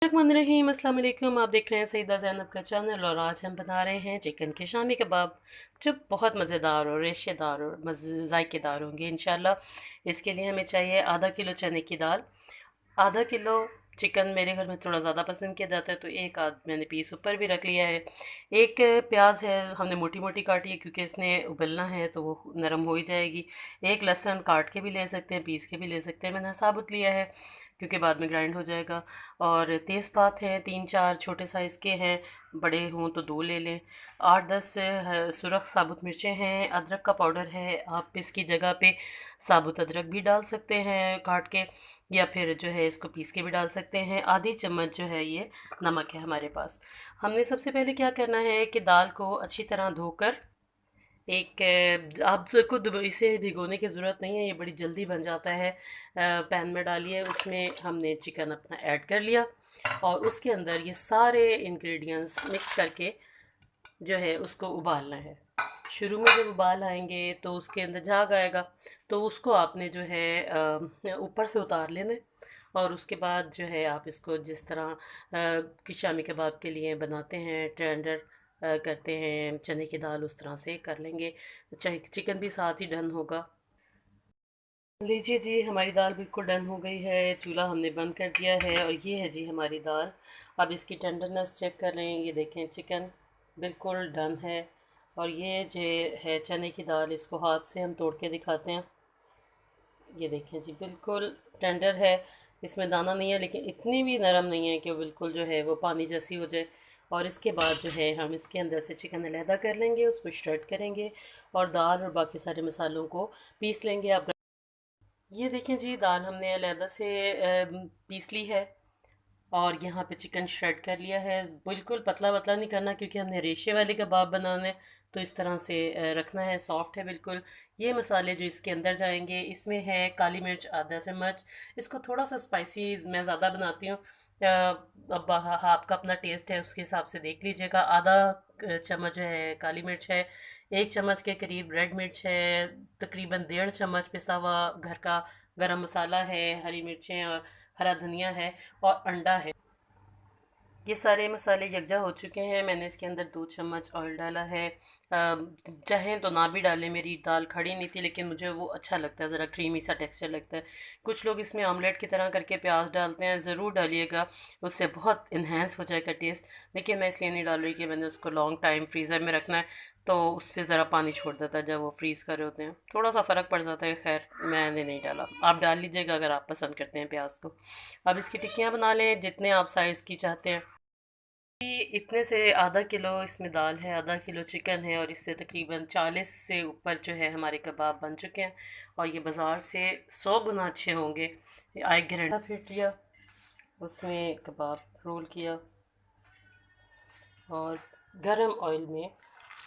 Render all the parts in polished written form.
बिस्मिल्लाहिर्रहमानिर्रहीम। अस्सलाम वालेकुम। आप देख रहे हैं सईदा ज़ैनब का चैनल और आज हम बना रहे हैं चिकन के शामी कबाब जो बहुत मज़ेदार और रेशेदार और जायकेदार होंगे इंशाल्लाह। इसके लिए हमें चाहिए आधा किलो चने की दाल, आधा किलो चिकन मेरे घर में थोड़ा ज़्यादा पसंद किया जाता है तो एक आध मैंने पीस ऊपर भी रख लिया है। एक प्याज है हमने मोटी मोटी काटी है क्योंकि इसने उबलना है तो वो नरम हो ही जाएगी। एक लहसुन काट के भी ले सकते हैं, पीस के भी ले सकते हैं, मैंने साबुत लिया है क्योंकि बाद में ग्राइंड हो जाएगा। और तेज़पात हैं, 3-4 छोटे साइज़ के हैं, बड़े हों तो 2 ले लें। 8-10 सुरख साबुत मिर्चें हैं। अदरक का पाउडर है, आप इसकी जगह पे साबुत अदरक भी डाल सकते हैं काट के, या फिर जो है इसको पीस के भी डाल सकते हैं। आधी चम्मच जो है ये नमक है हमारे पास। हमने सबसे पहले क्या करना है कि दाल को अच्छी तरह धोकर एक आप खुद इसे भिगोने की ज़रूरत नहीं है, ये बड़ी जल्दी बन जाता है। पैन में डालिए, उसमें हमने चिकन अपना ऐड कर लिया और उसके अंदर ये सारे इंग्रेडिएंट्स मिक्स करके जो है उसको उबालना है। शुरू में जब उबाल आएंगे तो उसके अंदर झाग आएगा तो उसको आपने जो है ऊपर से उतार लेना है। और उसके बाद जो है आप इसको जिस तरह कि शामी कबाब के लिए बनाते हैं, टेंडर करते हैं चने की दाल, उस तरह से कर लेंगे। चाहे चिकन भी साथ ही डन होगा। लीजिए जी, हमारी दाल बिल्कुल डन हो गई है, चूल्हा हमने बंद कर दिया है और ये है जी हमारी दाल। अब इसकी टेंडरनेस चेक कर लें, ये देखें चिकन बिल्कुल डन है। और ये जो है चने की दाल, इसको हाथ से हम तोड़ के दिखाते हैं। ये देखें जी बिल्कुल टेंडर है, इसमें दाना नहीं है लेकिन इतनी भी नरम नहीं है कि वो बिल्कुल जो है वो पानी जैसी हो जाए। और इसके बाद जो है हम इसके अंदर से चिकन अलहदा कर लेंगे, उसको श्रेड करेंगे और दाल और बाकी सारे मसालों को पीस लेंगे। आप ये देखें जी, दाल हमने अलहदा से पीस ली है और यहाँ पे चिकन श्रेड कर लिया है। बिल्कुल पतला पतला नहीं करना क्योंकि हमने रेशे वाले कबाब बनाने, तो इस तरह से रखना है, सॉफ्ट है बिल्कुल। ये मसाले जो इसके अंदर जाएंगे, इसमें है काली मिर्च आधा चम्मच। इसको थोड़ा सा स्पाइसी मैं ज़्यादा बनाती हूँ, अब आपका अपना टेस्ट है उसके हिसाब से देख लीजिएगा। आधा चम्मच जो है काली मिर्च है, 1 चम्मच के करीब रेड मिर्च है, तकरीबन 1.5 चम्मच पिसा हुआ घर का गरम मसाला है, हरी मिर्चें और हरा धनिया है और अंडा है। ये सारे मसाले यकजा हो चुके हैं। मैंने इसके अंदर 2 चम्मच ऑयल डाला है। चाहें तो ना भी डालें, मेरी दाल खड़ी नहीं थी लेकिन मुझे वो अच्छा लगता है, ज़रा क्रीमी सा टेक्सचर लगता है। कुछ लोग इसमें ऑमलेट की तरह करके प्याज डालते हैं, ज़रूर डालिएगा, उससे बहुत इन्हेंस हो जाएगा टेस्ट। लेकिन मैं इसलिए नहीं डाल रही कि मैंने उसको लॉन्ग टाइम फ्रीज़र में रखना है तो उससे ज़रा पानी छोड़ देता है जब वो फ्रीज़ कर रहे होते हैं, थोड़ा सा फ़र्क पड़ जाता है। खैर मैंने नहीं डाला, आप डाल लीजिएगा अगर आप पसंद करते हैं प्याज को। अब इसकी टिक्कियाँ बना लें जितने आप साइज़ की चाहते हैं। इतने से आधा किलो इसमें दाल है, आधा किलो चिकन है और इससे तकरीबन 40 से ऊपर जो है हमारे कबाब बन चुके हैं और ये बाज़ार से 100 गुना अच्छे होंगे। आए घंटा फिट लिया, उसमें कबाब रोल किया और गरम ऑयल में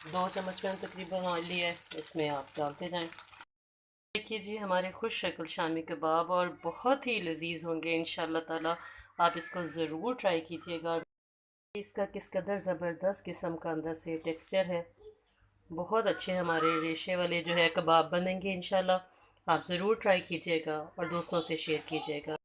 2 चम्मच में तकरीबन ऑयल लिया है, इसमें आप डालते जाएं। देखिए जी हमारे खुश शक्ल शामी कबाब और बहुत ही लजीज होंगे इंशाल्लाह ताला। आप इसको ज़रूर ट्राई कीजिएगा। इसका किस कदर ज़बरदस्त किस्म का अंदर से टेक्सचर है, बहुत अच्छे हमारे रेशे वाले जो है कबाब बनेंगे इंशाल्लाह। आप ज़रूर ट्राई कीजिएगा और दोस्तों से शेयर कीजिएगा।